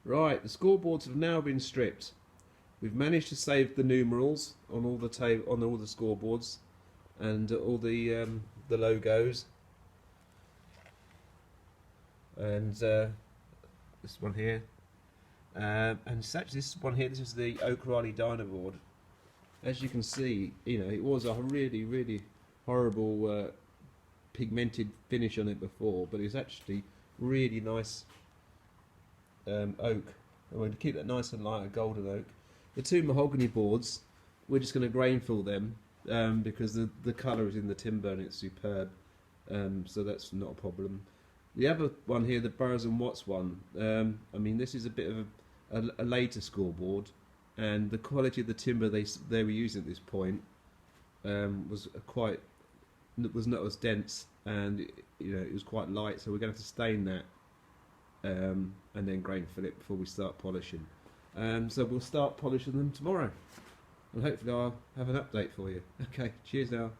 Right, the scoreboards have now been stripped. We've managed to save the numerals on all the on all the scoreboards and all the logos, and this one here, and it's actually this one here. This is the O'Reilly Dynaboard. As you can see, it was a really horrible pigmented finish on it before, but it's actually really nice oak. I'm going to keep that nice and light, a golden oak. The two mahogany boards, we're just going to grain fill them because the colour is in the timber and it's superb, so that's not a problem. The other one here, the Burrows and Watts one, I mean, this is a bit of a later scoreboard, and the quality of the timber they were using at this point was not as dense, and it was quite light, so we're going to have to stain that and then grain fill it before we start polishing. So we'll start polishing them tomorrow, and hopefully I'll have an update for you. Okay, cheers now.